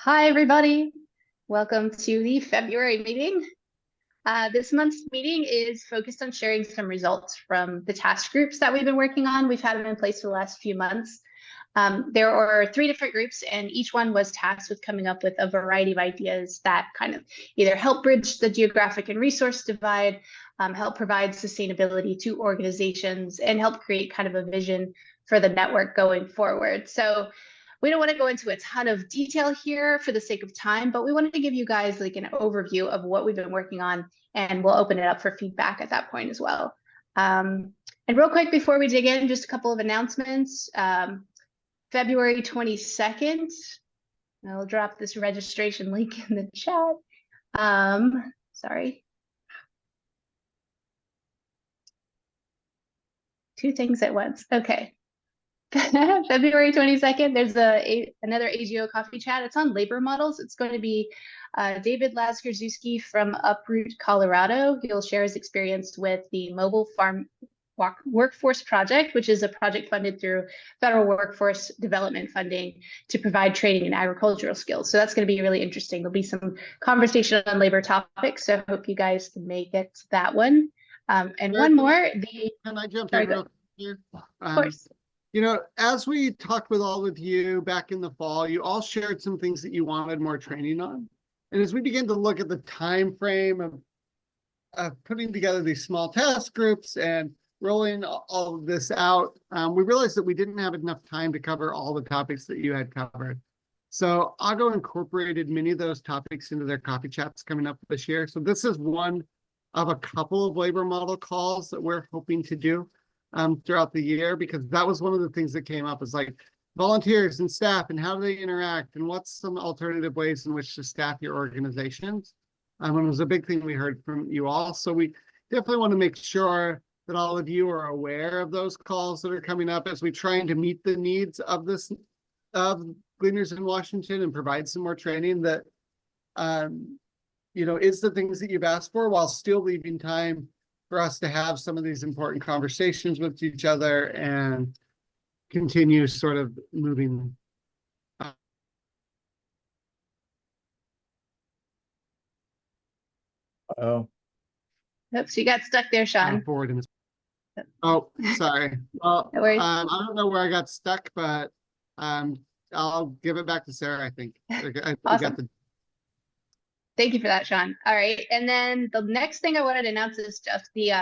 Hi, everybody. Welcome to the February meeting. This month's meeting is focused on sharing some results from the task groups that we've been working on. We've had them in place for the last few months. There are 3 different groups, and each one was tasked with coming up with a variety of ideas that kind of either help bridge the geographic and resource divide, help provide sustainability to organizations, and help create kind of a vision for the network going forward. So we don't want to go into a ton of detail here for the sake of time, but we wanted to give you guys like an overview of what we've been working on, and we'll open it up for feedback at that point as well. And real quick before we dig in, just a couple of announcements. February 22nd, I'll drop this registration link in the chat. Sorry. 2 things at once. Okay. February 22nd, there's another AGO coffee chat. It's on labor models. It's going to be David Laskerzewski from Uproot, Colorado. He'll share his experience with the Mobile Farm Workforce Project, which is a project funded through federal workforce development funding to provide training in agricultural skills. So that's going to be really interesting. There'll be some conversation on labor topics, so I hope you guys can make it to that one. And one more. Can I jump in real quick here? Of course. You know, as we talked with all of you back in the fall, you all shared some things that you wanted more training on. And as we begin to look at the time frame of putting together these small task groups and rolling all of this out, we realized that we didn't have enough time to cover all the topics that you had covered. So Augo incorporated many of those topics into their coffee chats coming up this year. So this is one of a couple of labor model calls that we're hoping to do throughout the year, because that was one of the things that came up, is like volunteers and staff and how do they interact and what's some alternative ways in which to staff your organizations. And it was a big thing we heard from you all. So we definitely want to make sure that all of you are aware of those calls that are coming up as we trying to meet the needs of Gleaners in Washington and provide some more training that is the things that you've asked for, while still leaving time for us to have some of these important conversations with each other and continue sort of moving. Oh. Oops, you got stuck there, Sean. Forward in this. Oh, sorry. Well, No worries. I don't know where I got stuck, but I'll give it back to Sarah, I think. Awesome. Thank you for that, Sean. All right. And then the next thing I wanted to announce is just the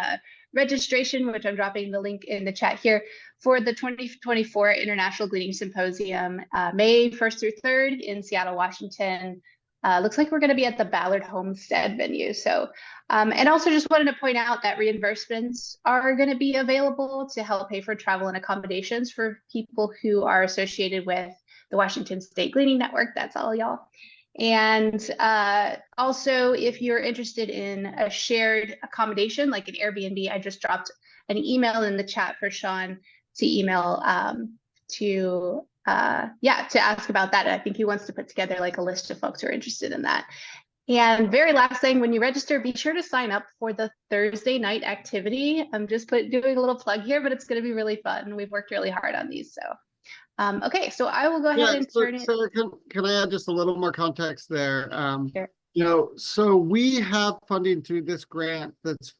registration, which I'm dropping the link in the chat here, for the 2024 International Gleaning Symposium, May 1st through 3rd in Seattle, Washington. Looks like we're going to be at the Ballard Homestead venue. So, and also just wanted to point out that reimbursements are going to be available to help pay for travel and accommodations for people who are associated with the Washington State Gleaning Network. That's all, y'all. And also, if you're interested in a shared accommodation like an Airbnb, I just dropped an email in the chat for Sean to email to ask about that. I think he wants to put together like a list of folks who are interested in that. And very last thing, when you register, be sure to sign up for the Thursday night activity. I'm just doing a little plug here, but it's going to be really fun. We've worked really hard on these, so. Okay, so I will go ahead and turn it. So can I add just a little more context there? Sure. So we have funding through this grant that's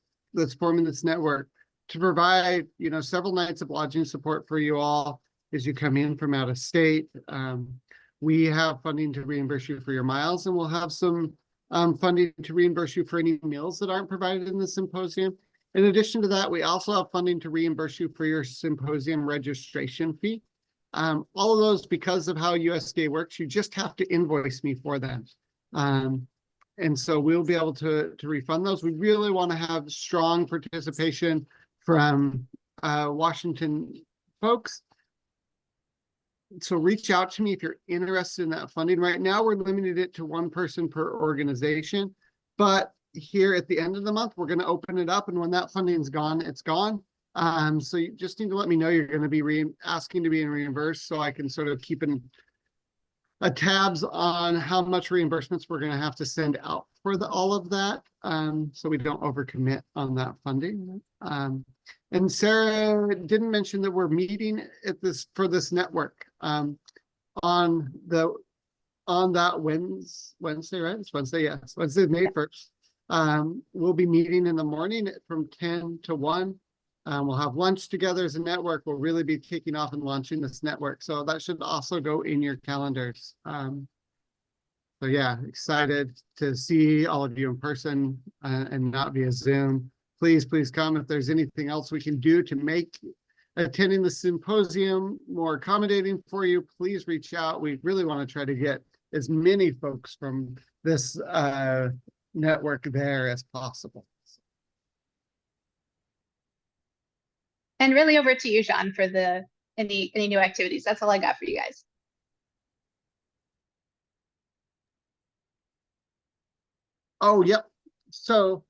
forming this network to provide, several nights of lodging support for you all as you come in from out of state. We have funding to reimburse you for your miles, and we'll have some funding to reimburse you for any meals that aren't provided in the symposium. In addition to that, we also have funding to reimburse you for your symposium registration fee. All of those, because of how USDA works, you just have to invoice me for them. And so we'll be able to refund those. We really want to have strong participation from Washington folks. So reach out to me if you're interested in that funding. Right now, we're limited it to 1 person per organization. But here at the end of the month, we're going to open it up. And when that funding's gone, it's gone. So you just need to let me know you're going to be asking to be reimbursed, so I can sort of keep a tabs on how much reimbursements we're going to have to send out for all of that, so we don't overcommit on that funding. And Sarah didn't mention that we're meeting for this network on on that Wednesday, right? It's Wednesday, yes. Wednesday, May 1st. We'll be meeting in the morning from 10 to 1. We'll have lunch together as a network. We'll really be kicking off and launching this network. So that should also go in your calendars. So yeah, excited to see all of you in person and not via Zoom. Please come if there's anything else we can do to make attending the symposium more accommodating for you. Please reach out. We really want to try to get as many folks from this network there as possible. And really over to you, Sean, for the any new activities. That's all I got for you guys. Oh, yep. So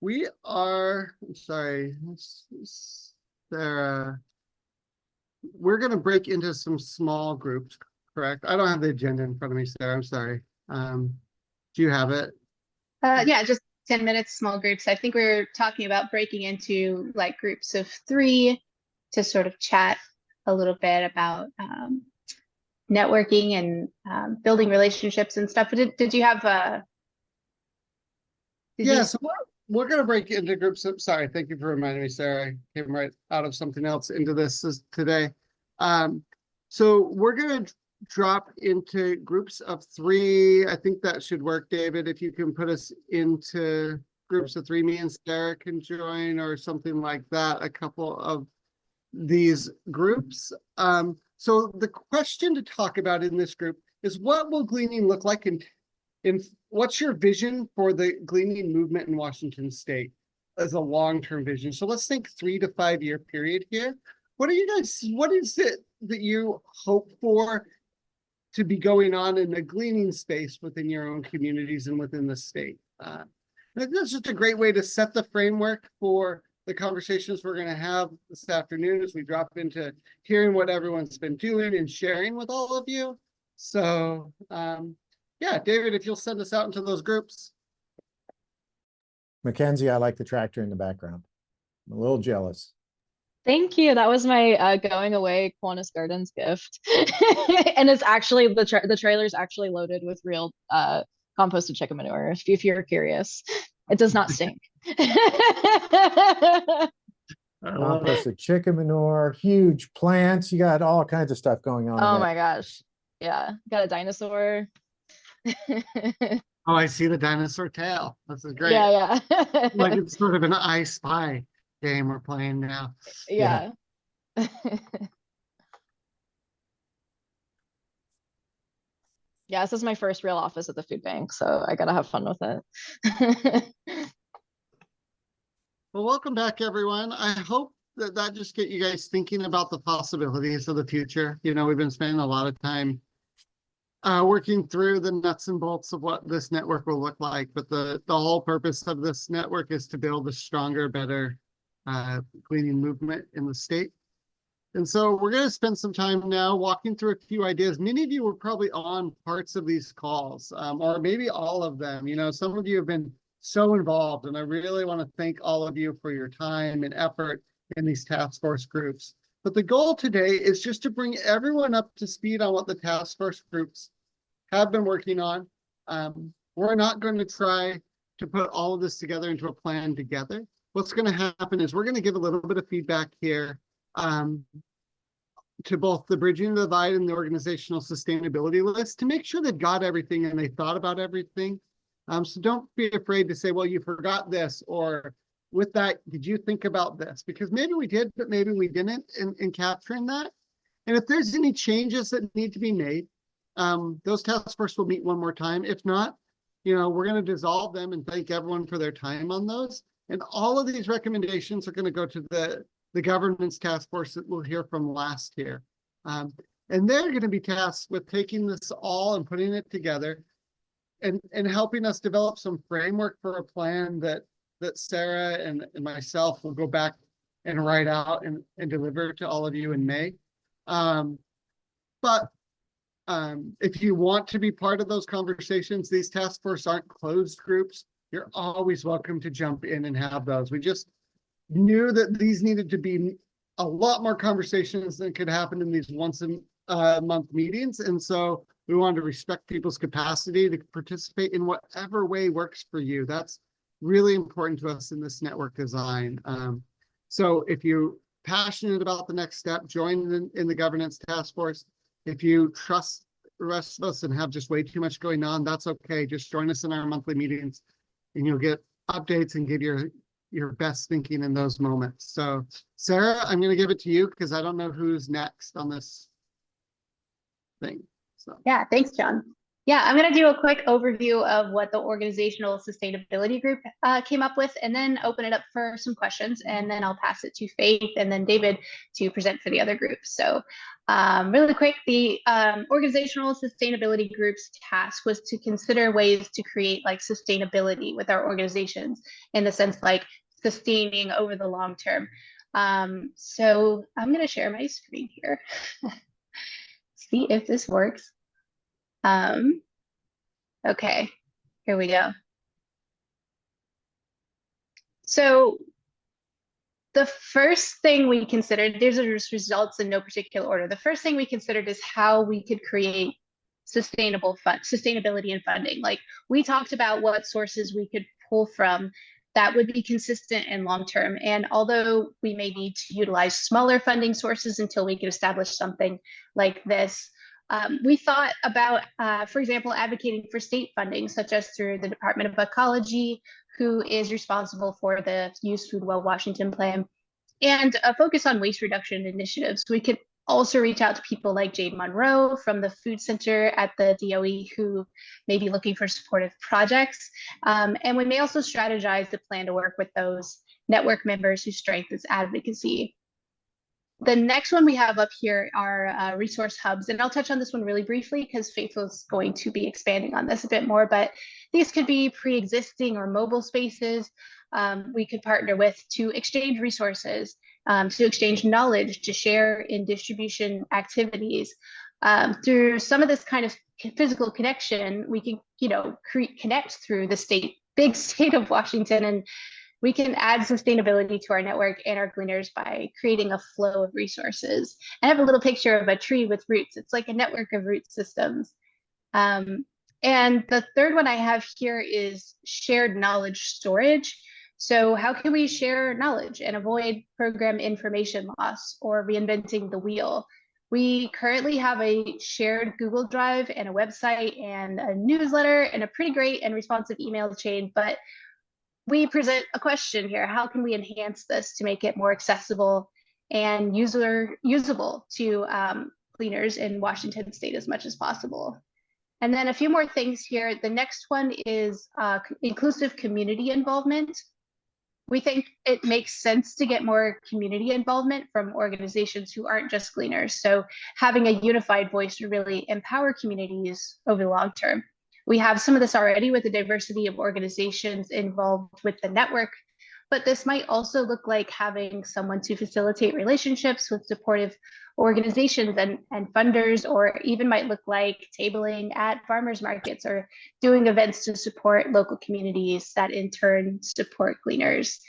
we are, I'm sorry, Sarah, we're going to break into some small groups, correct? I don't have the agenda in front of me, Sarah. I'm sorry. Do you have it? Yeah, just 10 minutes, small groups. I think we're talking about breaking into like groups of 3 to sort of chat a little bit about networking and building relationships and stuff. But did you have Yeah, so we're going to break into groups of, sorry, thank you for reminding me, Sarah. I came right out of something else into this today. So we're going to drop into groups of 3. I think that should work, David. If you can put us into groups of 3, me and Sarah can join or something like that, a couple of these groups. So the question to talk about in this group is, what will gleaning look like in what's your vision for the gleaning movement in Washington State as a long-term vision? So let's think 3 to 5 year period here. What is it that you hope for to be going on in the gleaning space within your own communities and within the state? That's just a great way to set the framework for the conversations we're going to have this afternoon as we drop into hearing what everyone's been doing and sharing with all of you. So, yeah, David, if you'll send us out into those groups. Mackenzie, I like the tractor in the background. I'm a little jealous. Thank you. That was my going away Kiwanis Gardens gift. And it's actually the trailer's actually loaded with real composted chicken manure, if you're curious. It does not stink. Composted chicken manure, huge plants. You got all kinds of stuff going on. Oh my gosh. Yeah. Got a dinosaur. Oh, I see the dinosaur tail. This is great. Yeah. Like it's sort of an I Spy game we're playing now. Yeah. Yeah, this is my first real office at the food bank, so I gotta have fun with it. Well, welcome back, everyone. I hope that just get you guys thinking about the possibilities of the future. You know, we've been spending a lot of time working through the nuts and bolts of what this network will look like, but the whole purpose of this network is to build a stronger, better gleaning movement in the state. And so we're going to spend some time now walking through a few ideas. Many of you were probably on parts of these calls, or maybe all of them. You know, some of you have been so involved, and I really want to thank all of you for your time and effort in these task force groups. But the goal today is just to bring everyone up to speed on what the task force groups have been working on. We're not going to try to put all of this together into a plan together. What's going to happen is we're going to give a little bit of feedback here to both the Bridging the Divide and the organizational sustainability list to make sure they've got everything and they thought about everything. So don't be afraid to say, well, you forgot this, or with that, did you think about this? Because maybe we did, but maybe we didn't in capturing that. And if there's any changes that need to be made, those task force will meet one more time. If not, you know, we're going to dissolve them and thank everyone for their time on those. And all of these recommendations are going to go to the governance task force that we'll hear from last year. And they're going to be tasked with taking this all and putting it together and helping us develop some framework for a plan that Sarah and myself will go back and write out and deliver to all of you in May. But if you want to be part of those conversations, these task force aren't closed groups. You're always welcome to jump in and have those. We just knew that these needed to be a lot more conversations than could happen in these once in month meetings. And so we wanted to respect people's capacity to participate in whatever way works for you. That's really important to us in this network design. So if you're passionate about the next step, join in the governance task force. If you trust the rest of us and have just way too much going on, that's okay. Just join us in our monthly meetings and you'll get updates and give your best thinking in those moments. So Sarah, I'm going to give it to you because I don't know who's next on this thing. So yeah, thanks, John. Yeah, I'm going to do a quick overview of what the organizational sustainability group came up with, and then open it up for some questions, and then I'll pass it to Faith and then David to present for the other groups. So really quick, the organizational sustainability group's task was to consider ways to create like sustainability with our organizations in the sense like sustaining over the long term. So I'm going to share my screen here. See if this works. Okay, here we go. So the first thing we considered, these are just results in no particular order. The first thing we considered is how we could create sustainability and funding. Like we talked about what sources we could pull from that would be consistent and long-term. And although we may need to utilize smaller funding sources until we can establish something like this, we thought about, for example, advocating for state funding, such as through the Department of Ecology, who is responsible for the Use Food Well Washington plan, and a focus on waste reduction initiatives. We could also reach out to people like Jade Monroe from the Food Center at the DOE who may be looking for supportive projects. And we may also strategize the plan to work with those network members whose strength is advocacy. The next one we have up here are resource hubs, and I'll touch on this one really briefly because Faith was going to be expanding on this a bit more, but these could be pre-existing or mobile spaces we could partner with to exchange resources, to exchange knowledge, to share in distribution activities. Through some of this kind of physical connection, we can, connect through the big state of Washington, and we can add sustainability to our network and our gleaners by creating a flow of resources. I have a little picture of a tree with roots. It's like a network of root systems. And the third one I have here is shared knowledge storage. So how can we share knowledge and avoid program information loss or reinventing the wheel? We currently have a shared Google Drive and a website and a newsletter and a pretty great and responsive email chain, but we present a question here. How can we enhance this to make it more accessible and usable to gleaners in Washington state as much as possible? And then a few more things here. The next one is inclusive community involvement. We think it makes sense to get more community involvement from organizations who aren't just gleaners. So having a unified voice would really empower communities over the long term. We have some of this already with the diversity of organizations involved with the network, but this might also look like having someone to facilitate relationships with supportive organizations and funders, or even might look like tabling at farmers markets or doing events to support local communities that in turn support gleaners.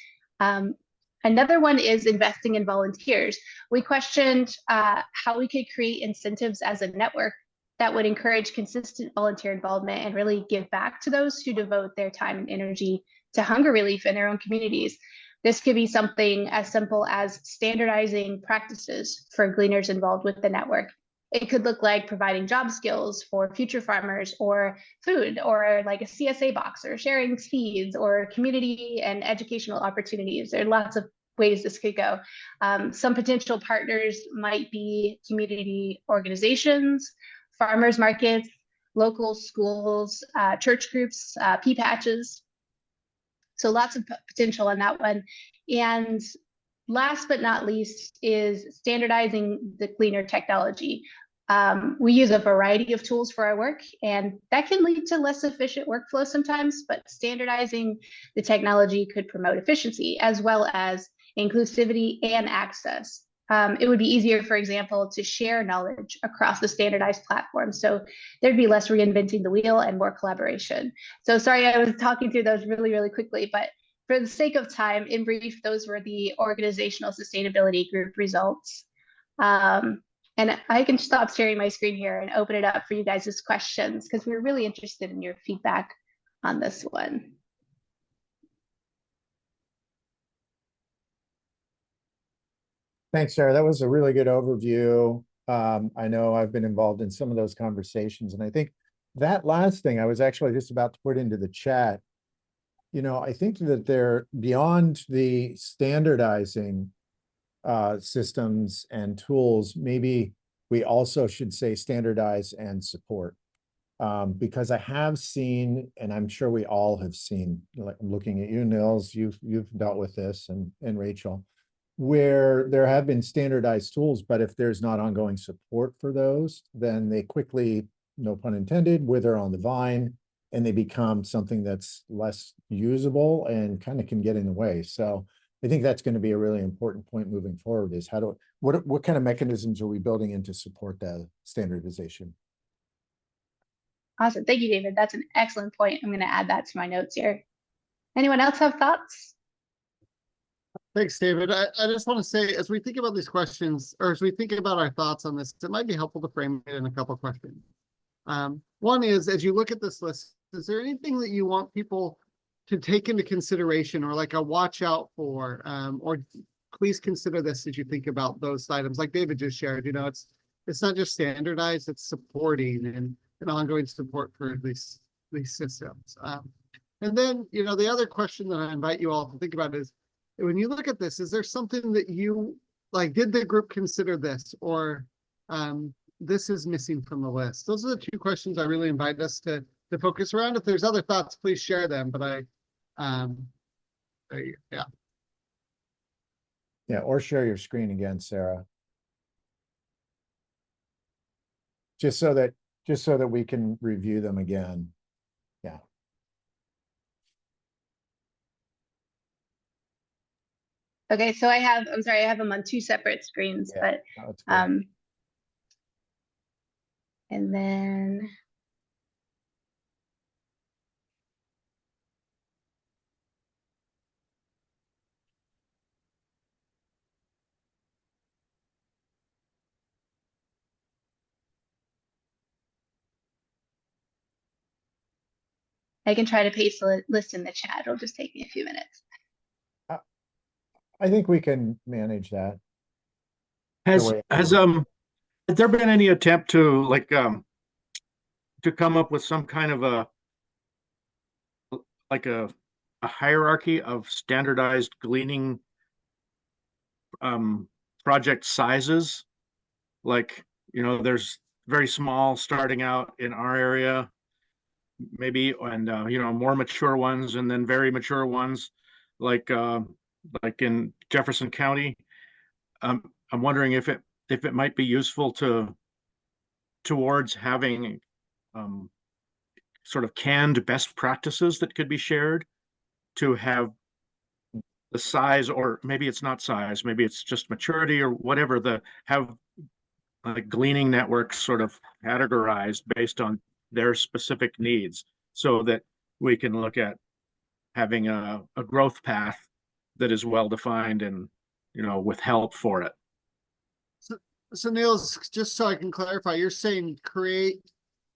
Another one is investing in volunteers. We questioned how we could create incentives as a network that would encourage consistent volunteer involvement and really give back to those who devote their time and energy to hunger relief in their own communities. This could be something as simple as standardizing practices for gleaners involved with the network. It could look like providing job skills for future farmers, or food, or like a CSA box, or sharing seeds, or community and educational opportunities. There are lots of ways this could go. Some potential partners might be community organizations, farmers markets, local schools, church groups, pea patches. So lots of potential on that one. And last but not least is standardizing the gleaner technology. We use a variety of tools for our work, and that can lead to less efficient workflow sometimes, but standardizing the technology could promote efficiency as well as inclusivity and access. It would be easier, for example, to share knowledge across the standardized platform. So there'd be less reinventing the wheel and more collaboration. So sorry, I was talking through those really, really quickly, but for the sake of time, in brief, those were the organizational sustainability group results. And And I can stop sharing my screen here and open it up for you guys' questions because we're really interested in your feedback on this one. Thanks, Sarah. That was a really good overview. I know I've been involved in some of those conversations, and I think that last thing I was actually just about to put into the chat. You know, I think that they're beyond the standardizing systems and tools. Maybe we also should say standardize and support. Because I have seen, and I'm sure we all have seen, like looking at you, Nils, you've dealt with this, and Rachel, where there have been standardized tools, but if there's not ongoing support for those, then they quickly, no pun intended, wither on the vine, and they become something that's less usable and kind of can get in the way. So I think that's going to be a really important point moving forward, is what kind of mechanisms are we building in to support that standardization? Awesome. Thank you, David. That's an excellent point. I'm going to add that to my notes here. Anyone else have thoughts? Thanks, David. I just want to say, as we think about these questions, or as we think about our thoughts on this, it might be helpful to frame it in a couple of questions. One is, as you look at this list, is there anything that you want people to take into consideration, or like a watch out for, or please consider this as you think about those items? Like David just shared, you know, it's not just standardized, it's supporting and ongoing support for these systems. And then, you know, the other question that I invite you all to think about is, when you look at this, is there something that you like, did the group consider this, or this is missing from the list? Those are the two questions I really invite us to focus around. If there's other thoughts, please share them. But yeah. Yeah, or share your screen again, Sarah. Just so that we can review them again. Yeah. Okay, so I'm sorry, I have them on two separate screens, Yeah, but and then I can try to paste the list in the chat. It'll just take me a few minutes. I think we can manage that. Has there been any attempt to to come up with some kind of a hierarchy of standardized gleaning project sizes? Like, you know, there's very small starting out in our area, maybe, and you know, more mature ones, and then very mature ones, like in Jefferson County. I'm wondering if it might be useful towards having sort of canned best practices that could be shared, to have the size, or maybe it's not size, maybe it's just maturity or whatever, have like gleaning networks sort of categorized based on their specific needs, so that we can look at having a growth path that is well defined, and, you know, with help for it. So Niels, just so I can clarify, you're saying create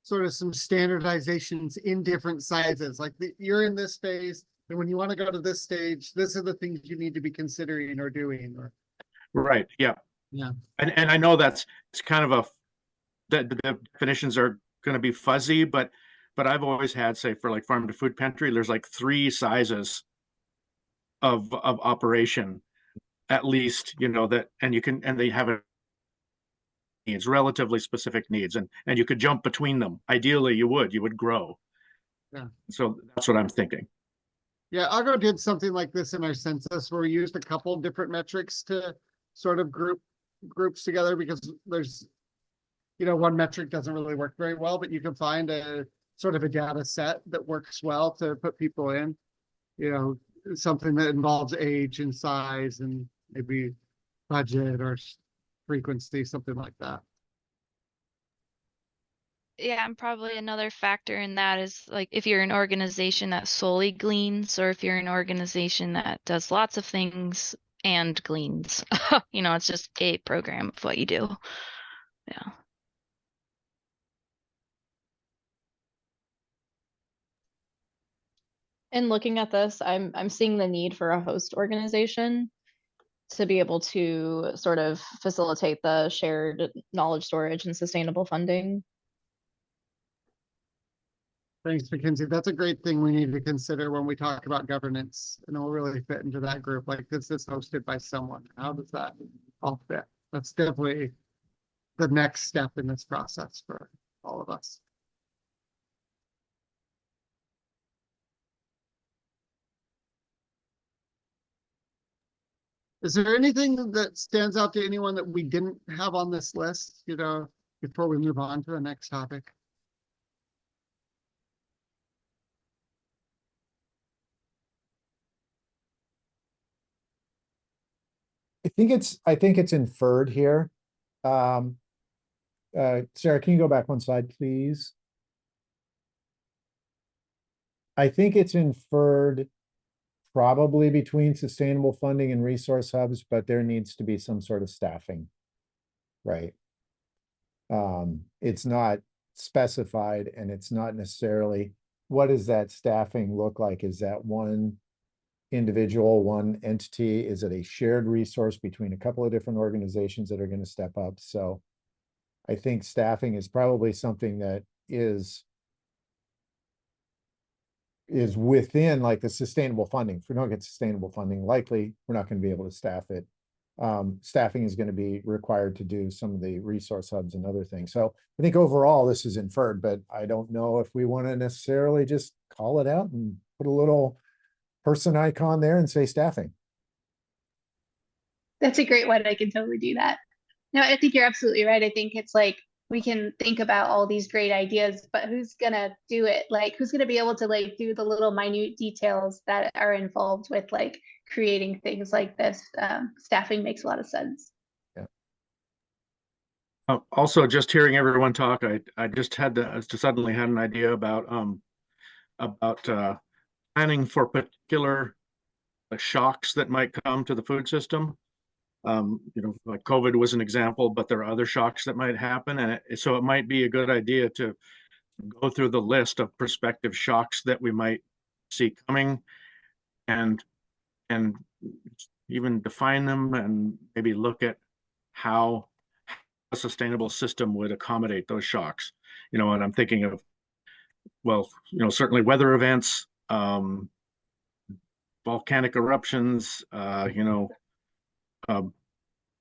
sort of some standardizations in different sizes. Like you're in this phase, and when you want to go to this stage, this are the things you need to be considering or doing. Or Right. Yeah. Yeah. And I know it's kind of the definitions are going to be fuzzy, but I've always had, say, for like farm to food pantry, there's like 3 sizes of operation, at least, you know, that, and they have needs, relatively specific needs, and you could jump between them. Ideally, you would grow. Yeah. So that's what I'm thinking. Yeah, Argo did something like this in our census, where we used a couple different metrics to sort of groups together, because there's, you know, one metric doesn't really work very well, but you can find a sort of a data set that works well to put people in, you know, something that involves age and size and maybe budget or frequency, something like that. Yeah, and probably another factor in that is, like, if you're an organization that solely gleans, or if you're an organization that does lots of things and gleans. You know, it's just a program of what you do. in looking at this, I'm seeing the need for a host organization to be able to sort of facilitate the shared knowledge storage and sustainable funding. Thanks, Mackenzie. That's a great thing we need to consider when we talk about governance, and it'll really fit into that group. Like, this is hosted by someone. How does that all fit? That's definitely the next step in this process for all of us. Is there anything that stands out to anyone that we didn't have on this list, you know, before we move on to the next topic? I think it's inferred here. Sarah, can you go back one slide, please? I think it's inferred probably between sustainable funding and resource hubs, but there needs to be some sort of staffing, right? It's not specified, and it's not necessarily, what does that staffing look like? Is that one individual, one entity? Is it a shared resource between a couple of different organizations that are going to step up? So I think staffing is probably something that is within like the sustainable funding. If we don't get sustainable funding, likely we're not going to be able to staff it. Staffing is going to be required to do some of the resource hubs and other things. So I think overall this is inferred, but I don't know if we want to necessarily just call it out and put a little person icon there and say staffing. That's a great one. I can totally do that. No, I think you're absolutely right. I think it's like, we can think about all these great ideas, but who's gonna do it? Like, who's gonna be able to like do the little minute details that are involved with like creating things like this? Staffing makes a lot of sense. Also, just hearing everyone talk, I just suddenly had an idea about planning for particular shocks that might come to the food system. You know, like COVID was an example, but there are other shocks that might happen, and so it might be a good idea to go through the list of prospective shocks that we might see coming, and even define them, and maybe look at how a sustainable system would accommodate those shocks. You know, and I'm thinking of, well, you know, certainly weather events, volcanic eruptions, you know,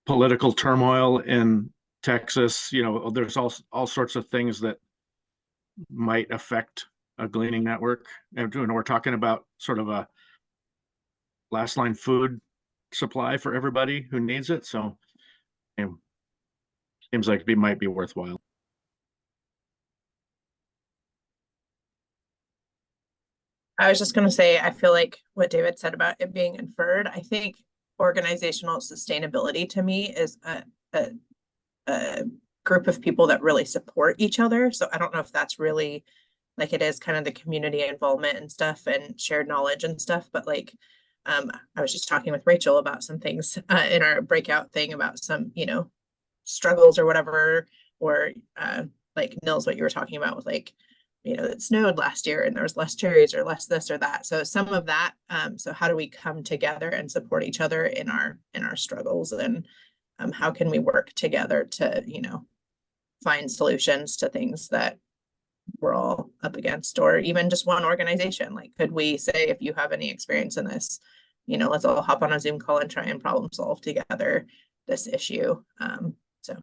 political turmoil in Texas. You know, there's all sorts of things that might affect a gleaning network. And we're talking about sort of a last line food supply for everybody who needs it. So it seems like it might be worthwhile. I was just going to say, I feel like what David said about it being inferred, I think organizational sustainability to me is a group of people that really support each other. So I don't know if that's really like, it is kind of the community involvement and stuff and shared knowledge and stuff, but like, I was just talking with Rachel about some things in our breakout thing about some, you know, struggles or whatever, or like Nils, what you were talking about with like, you know, it snowed last year and there was less cherries or less this or that. So some of that, so how do we come together and support each other in our struggles, and how can we work together to, you know, find solutions to things that we're all up against, or even just one organization. Like, could we say, if you have any experience in this, you know, let's all hop on a Zoom call and try and problem solve together this issue. So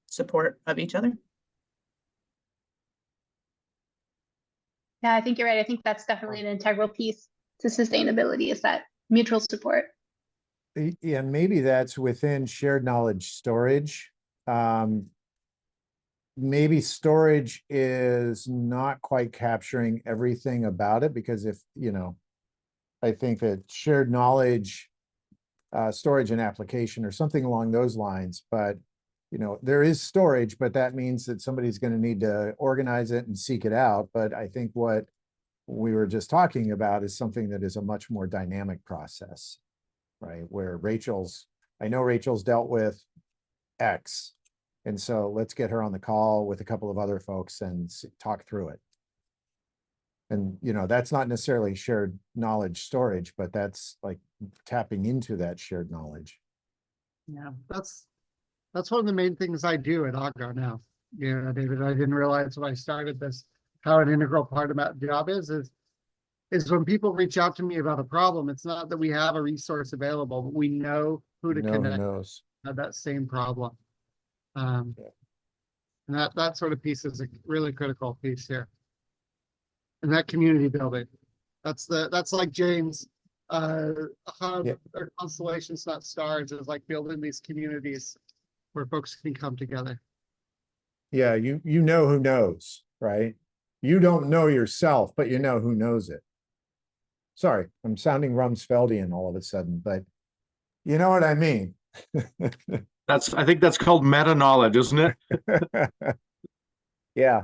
support of each other. Yeah, I think you're right. I think that's definitely an integral piece to sustainability, is that mutual support. Yeah, maybe that's within shared knowledge storage. Maybe storage is not quite capturing everything about it, because if, you know, I think that shared knowledge, storage and application or something along those lines, but you know, there is storage, but that means that somebody's going to need to organize it and seek it out. But I think what we were just talking about is something that is a much more dynamic process, right? Where I know Rachel's dealt with X. And so let's get her on the call with a couple of other folks and talk through it. And, you know, that's not necessarily shared knowledge storage, but that's like tapping into that shared knowledge. Yeah, that's one of the main things I do at Agro now. Yeah, David, I didn't realize when I started this how an integral part of my job is when people reach out to me about a problem. It's not that we have a resource available, but we know who to No one connect knows. to that same problem. And that sort of piece is a really critical piece here. And that community building, that's like James, hub Yeah. or constellations, not stars, is like building these communities where folks can come together. Yeah, you know who knows, right? You don't know yourself, but you know who knows it. Sorry, I'm sounding Rumsfeldian all of a sudden, but you know what I mean. I think that's called meta knowledge, isn't it? Yeah.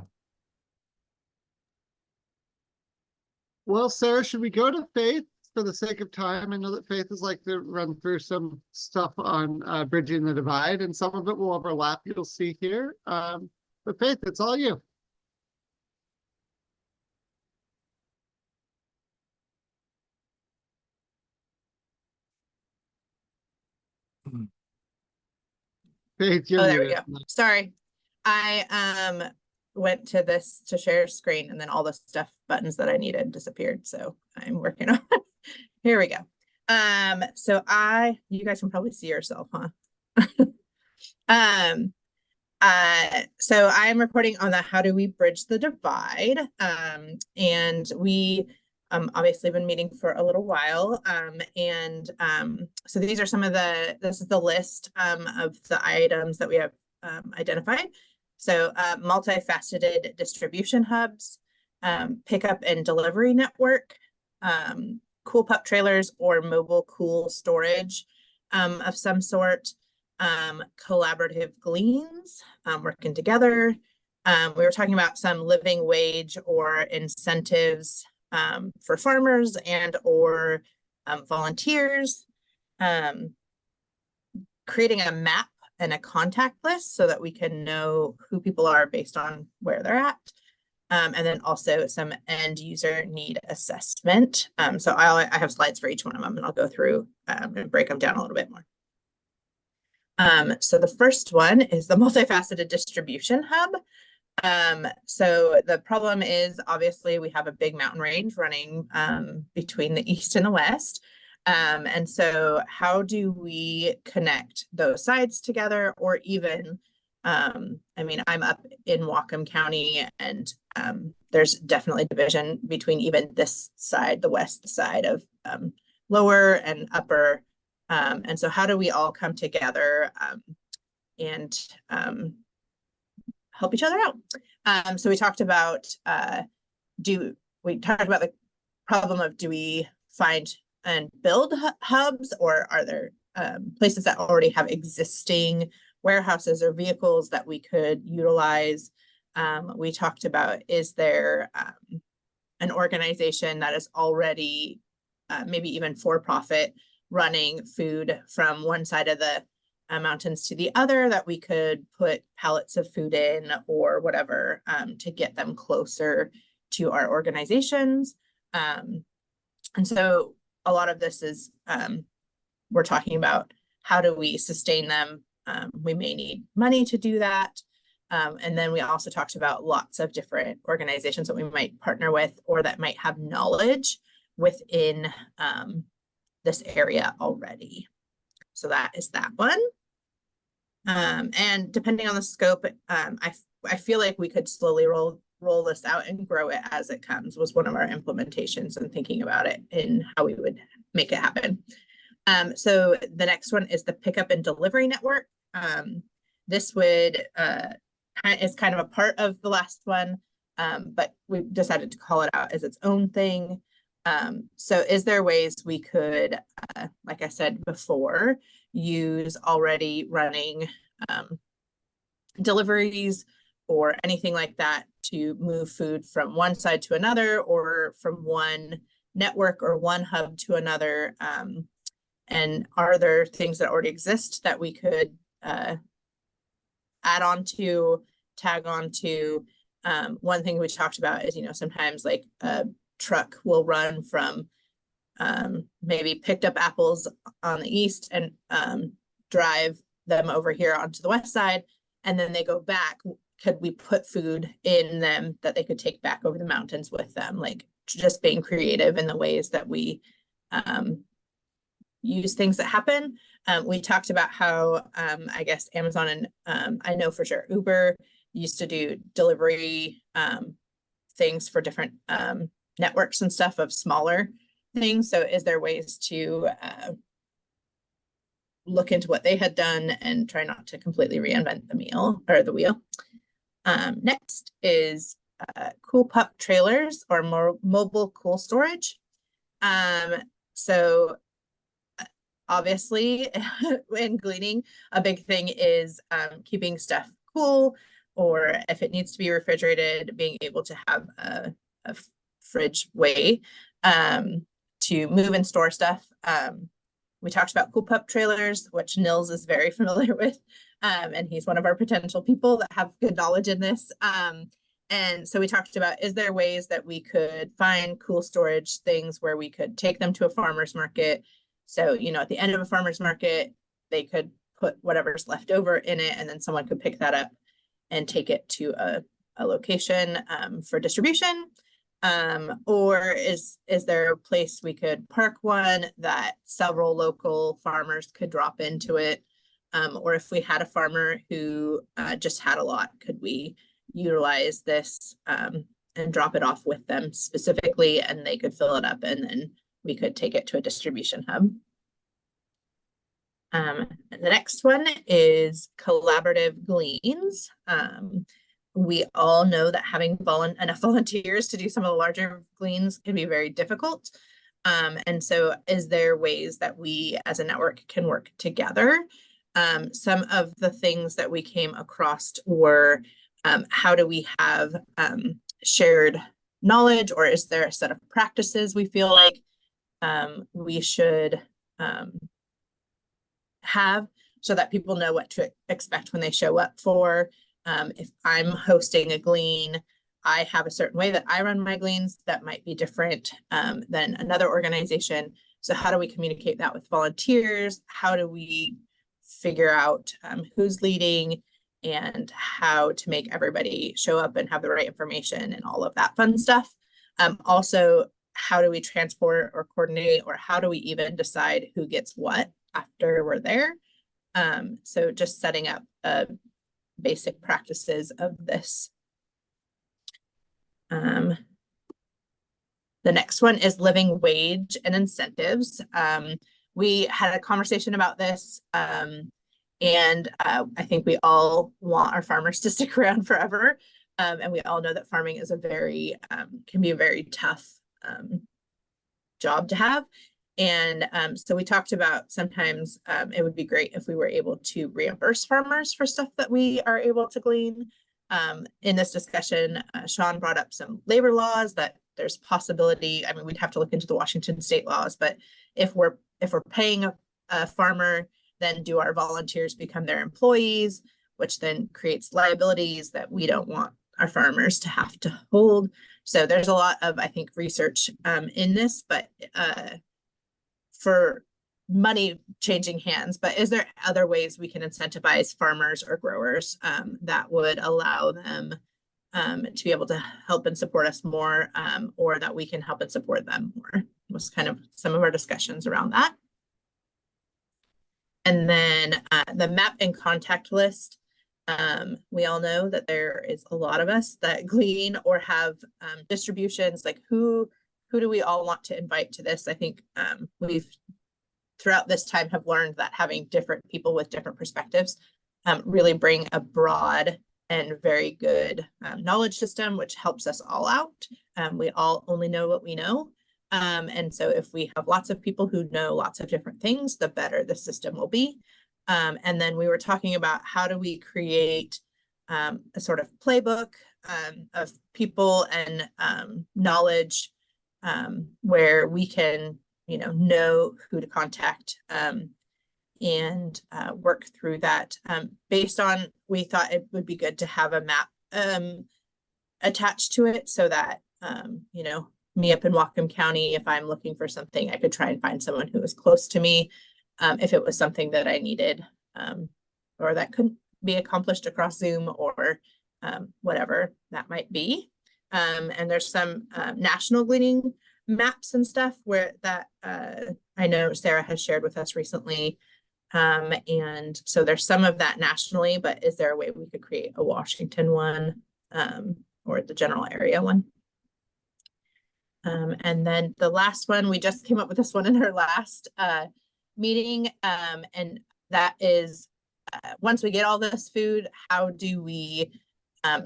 Well, Sarah, should we go to Faith for the sake of time? I know that Faith is like to run through some stuff on bridging the divide, and some of it will overlap, you'll see here. But Faith, it's all you. Faith, you're Oh, there we muted. go. Sorry. I went to this to share screen and then all the stuff buttons that I needed disappeared. So I'm working on it. Here we go. So you guys can probably see yourself, huh? So I'm reporting on the how do we bridge the divide. And we obviously been meeting for a little while. So these are this is the list of the items that we have identified. So multifaceted distribution hubs, pickup and delivery network, cool pup trailers or mobile cool storage of some sort, collaborative gleans, working together. We were talking about some living wage or incentives for farmers and or volunteers, creating a map and a contact list so that we can know who people are based on where they're at. And then also some end user need assessment. So I have slides for each one of them and I'll go through and break them down a little bit more. So the first one is the multifaceted distribution hub. So the problem is obviously we have a big mountain range running between the east and the west. And so how do we connect those sides together, or even, I mean, I'm up in Whatcom County and there's definitely division between even this side, the west side of lower and upper. And so how do we all come together and help each other out? So we talked about the problem of do we find and build hubs, or are there places that already have existing warehouses or vehicles that we could utilize? We talked about, is there an organization that is already maybe even for profit running food from one side of the mountains to the other that we could put pallets of food in or whatever to get them closer to our organizations. And so a lot of this is we're talking about how do we sustain them. We may need money to do that. And then we also talked about lots of different organizations that we might partner with or that might have knowledge within this area already. So that is that one. And depending on the scope, I feel like we could slowly roll this out and grow it as it comes, was one of our implementations and thinking about it and how we would make it happen. So the next one is the pickup and delivery network. This would is kind of a part of the last one, but we decided to call it out as its own thing. So is there ways we could, like I said before, use already running deliveries or anything like that to move food from one side to another or from one network or one hub to another? And are there things that already exist that we could add on to, tag on to, one thing we talked about is, sometimes like a truck will run from maybe picked up apples on the east and drive them over here onto the west side, and then they go back. Could we put food in them that they could take back over the mountains with them? Like just being creative in the ways that we use things that happen. We talked about how I guess Amazon and I know for sure Uber used to do delivery things for different networks and stuff of smaller things. So is there ways to look into what they had done and try not to completely reinvent the wheel? Next is cool pup trailers or more mobile cool storage. So obviously in gleaning, a big thing is keeping stuff cool, or if it needs to be refrigerated, being able to have a fridge way to move and store stuff. We talked about cool pup trailers, which Nils is very familiar with. And he's one of our potential people that have good knowledge in this. And so we talked about, is there ways that we could find cool storage things where we could take them to a farmer's market? So, at the end of a farmer's market, they could put whatever's left over in it, and then someone could pick that up and take it to a location for distribution. Or is there a place we could park one that several local farmers could drop into it? Or if we had a farmer who just had a lot, could we utilize this and drop it off with them specifically, and they could fill it up, and then we could take it to a distribution hub. The next one is collaborative gleans. We all know that having enough volunteers to do some of the larger gleans can be very difficult. And so is there ways that we as a network can work together? Some of the things that we came across were how do we have shared knowledge, or is there a set of practices we feel like we should have so that people know what to expect when they show up for. If I'm hosting a glean, I have a certain way that I run my gleans that might be different than another organization. So how do we communicate that with volunteers? How do we figure out who's leading and how to make everybody show up and have the right information and all of that fun stuff? Also, how do we transport or coordinate, or how do we even decide who gets what after we're there? So just setting up basic practices of this. The next one is living wage and incentives. We had a conversation about this, and I think we all want our farmers to stick around forever. And we all know that farming is can be a very tough job to have. And so we talked about sometimes it would be great if we were able to reimburse farmers for stuff that we are able to glean. In this discussion, Sean brought up some labor laws that there's possibility. I mean, we'd have to look into the Washington state laws, but if we're paying a farmer, then do our volunteers become their employees, which then creates liabilities that we don't want our farmers to have to hold. So there's a lot of, I think, research in this, but for money changing hands. But is there other ways we can incentivize farmers or growers that would allow them to be able to help and support us more, or that we can help and support them more? Was kind of some of our discussions around that. And then the map and contact list. We all know that there is a lot of us that glean or have distributions. Like who do we all want to invite to this? I think we've throughout this time have learned that having different people with different perspectives really bring a broad and very good knowledge system, which helps us all out. We all only know what we know. And so if we have lots of people who know lots of different things, the better the system will be. And then we were talking about how do we create a sort of playbook of people and knowledge where we can, know who to contact and work through that based on, we thought it would be good to have a map attached to it so that, you know, me up in Whatcom County, if I'm looking for something, I could try and find someone who was close to me. If it was something that I needed, or that couldn't be accomplished across Zoom or whatever that might be. And there's some national gleaning maps and stuff where that I know Sarah has shared with us recently. And so there's some of that nationally, but is there a way we could create a Washington one, or the general area one? And then the last one, we just came up with this one in our last meeting, and that is, once we get all this food, how do we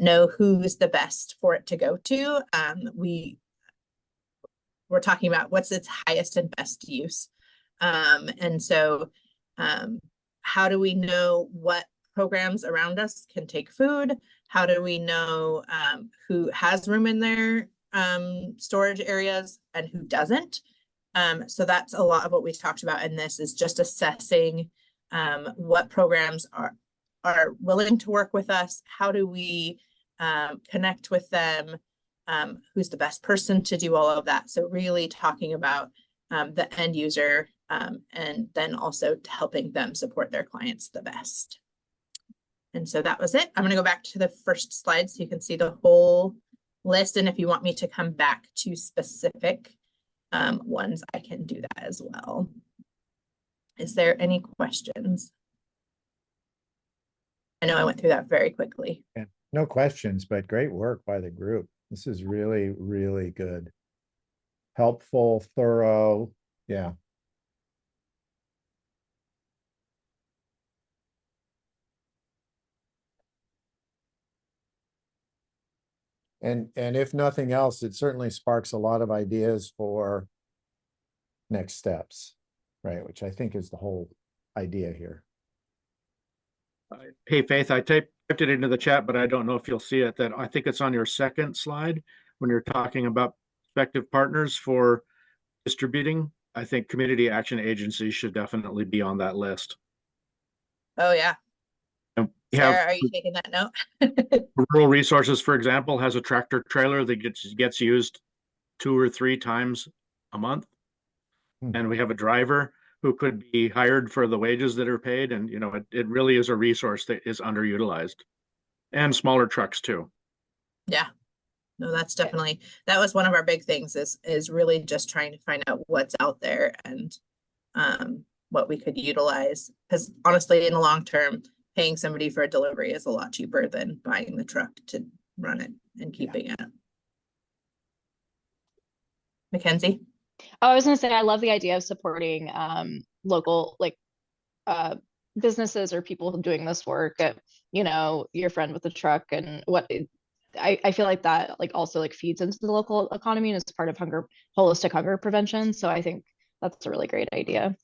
know who's the best for it to go to? We're talking about what's its highest and best use. And so how do we know what programs around us can take food? How do we know who has room in their storage areas and who doesn't? So that's a lot of what we talked about in this, is just assessing what programs are willing to work with us. How do we connect with them? Who's the best person to do all of that? So really talking about the end user, and then also helping them support their clients the best. And so that was it. I'm going to go back to the first slide so you can see the whole list. And if you want me to come back to specific ones, I can do that as well. Is there any questions? I know I went through that very quickly. Yeah, no questions, but great work by the group. This is really, really good. Helpful, thorough. Yeah. And if nothing else, it certainly sparks a lot of ideas for next steps, right? Which I think is the whole idea here. Hey, Faith, I typed it into the chat, but I don't know if you'll see it. That I think it's on your second slide when you're talking about prospective partners for distributing. I think community action agencies should definitely be on that list. Oh, yeah. And we Sarah, have are you taking that note? Rural Resources, for example, has a tractor trailer that gets used 2 or 3 times a month. And we have a driver who could be hired for the wages that are paid. And, you know, it really is a resource that is underutilized, and smaller trucks too. Yeah, no, that's definitely, that was one of our big things, is really just trying to find out what's out there and what we could utilize. Because honestly, in the long term, paying somebody for a delivery is a lot cheaper than buying the truck to run it and keeping it. Mackenzie? Oh, I was gonna say, I love the idea of supporting local, like businesses or people doing this work. You know, your friend with the truck, and I feel like that like also like feeds into the local economy and is part of holistic hunger prevention. So I think that's a really great idea.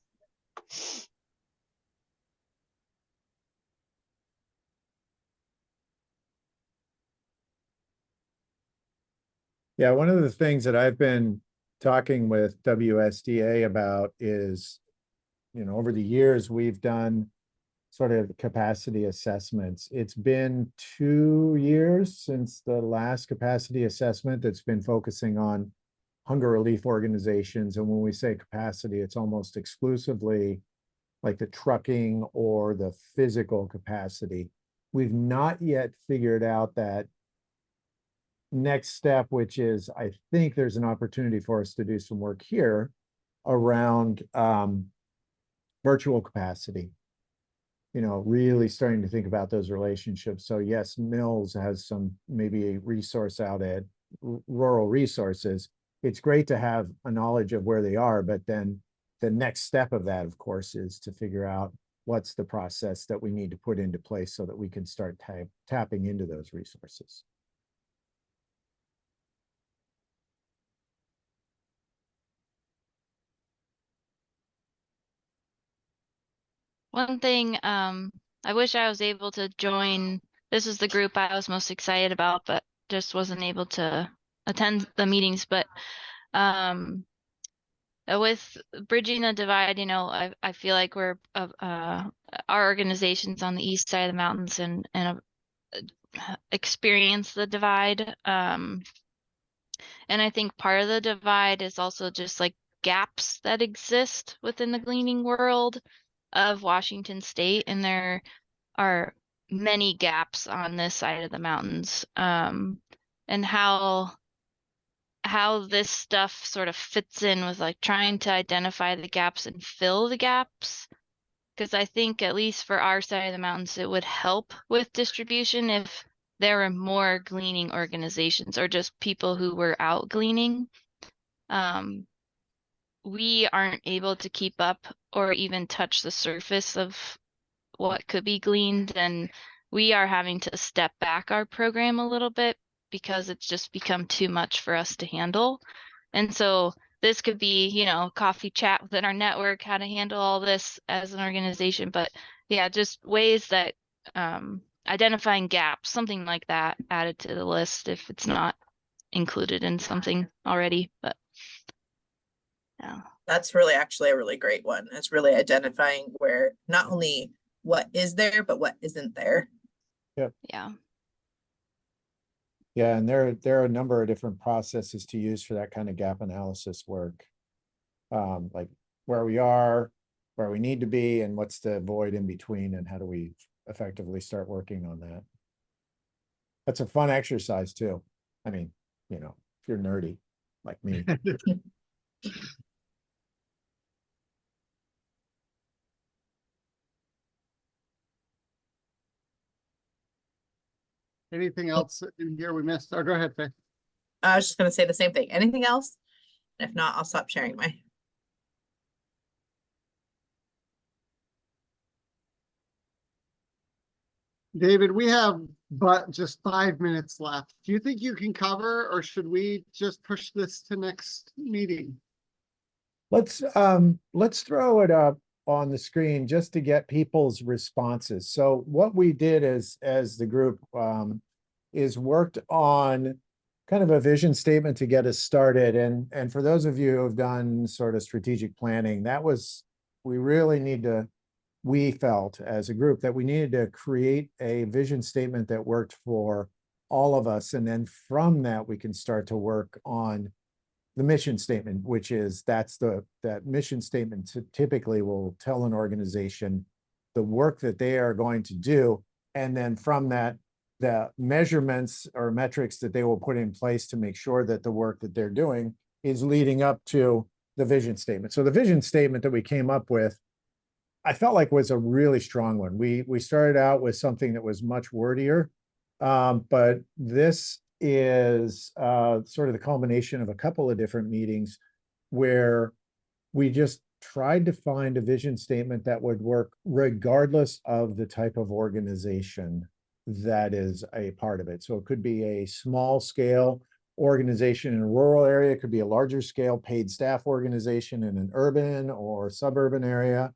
Yeah, one of the things that I've been talking with WSDA about is, you know, over the years, we've done sort of capacity assessments. It's been 2 years since the last capacity assessment that's been focusing on hunger relief organizations. And when we say capacity, it's almost exclusively like the trucking or the physical capacity. We've not yet figured out that next step, which is, I think there's an opportunity for us to do some work here around virtual capacity. You know, really starting to think about those relationships. So yes, Mills has some, maybe a resource out at Rural Resources. It's great to have a knowledge of where they are, but then the next step of that, of course, is to figure out what's the process that we need to put into place so that we can start tapping into those resources. One thing, I wish I was able to join. This is the group I was most excited about, but just wasn't able to attend the meetings. But with Bridging the Divide, you know, I feel like we're our organization's on the east side of the mountains, and experience the divide. And I think part of the divide is also just like gaps that exist within the gleaning world of Washington State, and there are many gaps on this side of the mountains. And how this stuff sort of fits in with like trying to identify the gaps and fill the gaps. Because I think at least for our side of the mountains, it would help with distribution if there were more gleaning organizations or just people who were out gleaning. We aren't able to keep up or even touch the surface of what could be gleaned, and we are having to step back our program a little bit because it's just become too much for us to handle. And so this could be, you know, coffee chat within our network, how to handle all this as an organization. But yeah, just ways that identifying gaps, something like that, added to the list if it's not included in something already. But yeah, That's really actually a really great one. It's really identifying where not only what is there, but what isn't there. yeah. Yeah, and there are a number of different processes to use for that kind of gap analysis work. Like where we are, where we need to be, and what's the void in between, and how do we effectively start working on that. That's a fun exercise too. I mean, you know, if you're nerdy like me. Anything else in here we missed? Oh, go ahead, Faye. I was just going to say the same thing. Anything else? If not, I'll stop sharing my. David, we have but just 5 minutes left. Do you think you can cover, or should we just push this to next meeting? Let's throw it up on the screen just to get people's responses. So what we did as the group is worked on kind of a vision statement to get us started. And for those of you who have done sort of strategic planning, we felt as a group that we needed to create a vision statement that worked for all of us. And then from that, we can start to work on the mission statement, which is that mission statement typically will tell an organization the work that they are going to do. And then from that, the measurements or metrics that they will put in place to make sure that the work that they're doing is leading up to the vision statement. So the vision statement that we came up with, I felt like was a really strong one. We started out with something that was much wordier, but this is sort of the culmination of a couple of different meetings where we just tried to find a vision statement that would work regardless of the type of organization that is a part of it. So it could be a small scale organization in a rural area, it could be a larger scale paid staff organization in an urban or suburban area.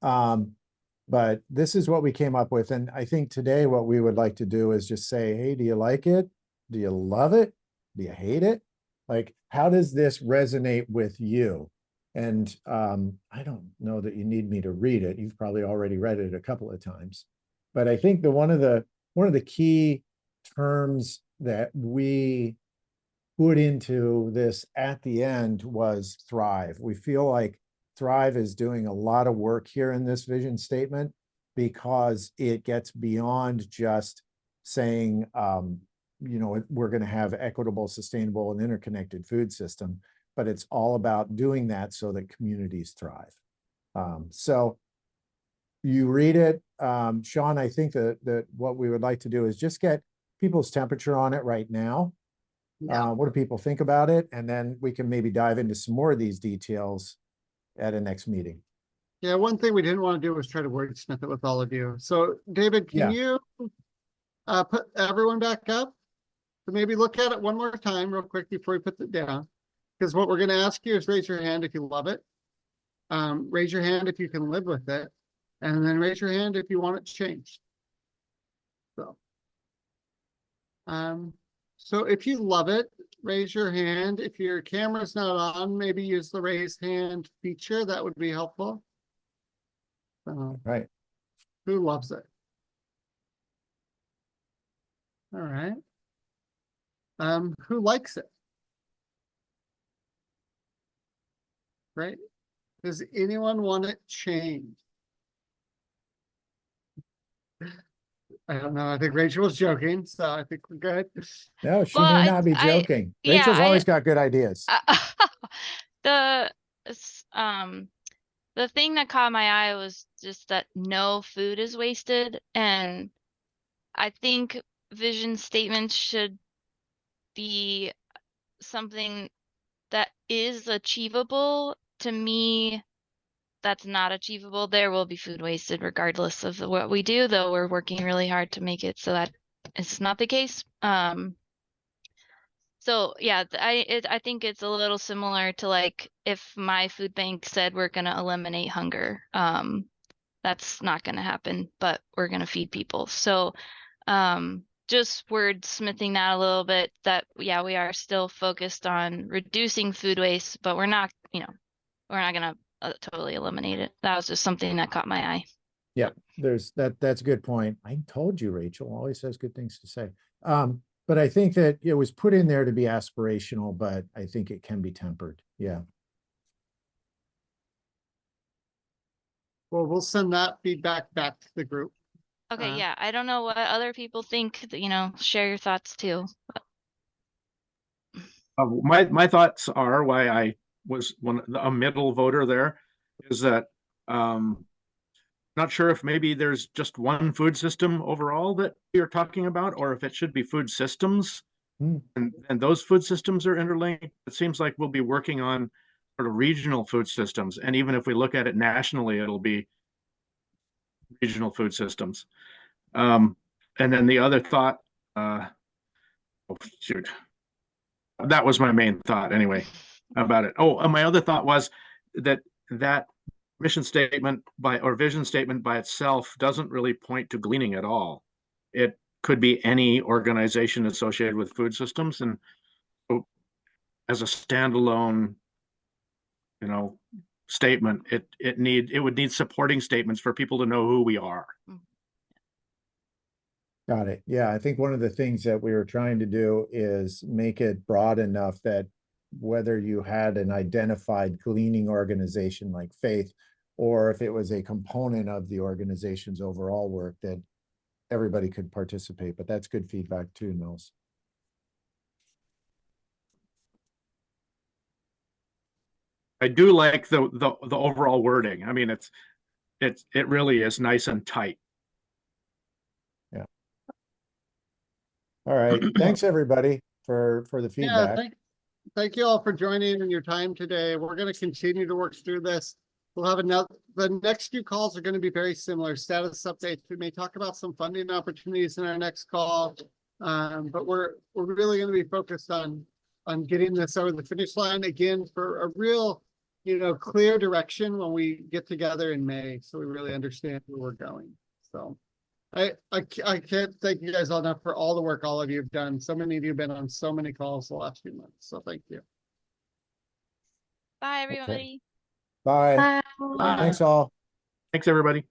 But this is what we came up with. And I think today what we would like to do is just say, hey, do you like it? Do you love it? Do you hate it? Like, how does this resonate with you? And I don't know that you need me to read it. You've probably already read it a couple of times. But I think one of the key terms that we put into this at the end was thrive. We feel like Thrive is doing a lot of work here in this vision statement because it gets beyond just saying, you know, we're going to have equitable, sustainable, and interconnected food system, but it's all about doing that so that communities thrive. So you read it, Sean, I think that what we would like to do is just get people's temperature on it right now. Yeah. What do people think about it? And then we can maybe dive into some more of these details at a next meeting. Yeah, one thing we didn't want to do was try to wordsmith it with all of you. So David, can you put everyone back up? So maybe look at it one more time real quick before we put it down. Because what we're going to ask you is raise your hand if you love it. Raise your hand if you can live with it. And then raise your hand if you want it changed. So if you love it, raise your hand. If your camera's not on, maybe use the raise hand feature. That would be helpful. Right. Who loves it? All right. Who likes it? Right? Does anyone want it changed? I don't know. I think Rachel was joking, so I think we're good. No, she Well, may not be joking. Rachel's always got good ideas. the the thing that caught my eye was just that no food is wasted, and I think vision statements should be something that is achievable. To me, that's not achievable. There will be food wasted regardless of what we do, though we're working really hard to make it so that it's not the case. So yeah, I think it's a little similar to like if my food bank said we're gonna eliminate hunger. That's not gonna happen, but we're gonna feed people. So just wordsmithing that a little bit, that yeah, we are still focused on reducing food waste, but we're not, we're not gonna totally eliminate it. That was just something that caught my eye. Yeah, that's a good point. I told you, Rachel always has good things to say. But I think that it was put in there to be aspirational, but I think it can be tempered. Yeah. Well, we'll send that feedback back to the group. Okay, yeah, I don't know what other people think, share your thoughts too. My thoughts are why I was a middle voter there is that not sure if maybe there's just one food system overall that you're talking about, or if it should be food systems. And those food systems are interlinked. It seems like we'll be working on sort of regional food systems. And even if we look at it nationally, it'll be regional food systems. And then the other thought, oh shoot, that was my main thought anyway about it. Oh, and my other thought was that mission statement or vision statement by itself doesn't really point to gleaning at all. It could be any organization associated with food systems, and as a standalone, statement, it would need supporting statements for people to know who we are. Got it. Yeah, I think one of the things that we were trying to do is make it broad enough that whether you had an identified gleaning organization like Faith, or if it was a component of the organization's overall work, that everybody could participate. But that's good feedback too, Nils. I do like the overall wording. I mean, it really is nice and tight. Yeah. All right. Thanks everybody for the feedback. Yeah, thank you all for joining and your time today. We're going to continue to work through this. We'll have the next few calls are going to be very similar status updates. We may talk about some funding opportunities in our next call, but we're really going to be focused on getting this over the finish line again for a real, clear direction when we get together in May, so we really understand where we're going. So I can't thank you guys all enough for all the work all of you have done. So many of you have been on so many calls the last few months. So thank you. Bye, everybody. Bye. Bye. Thanks all. Thanks, everybody.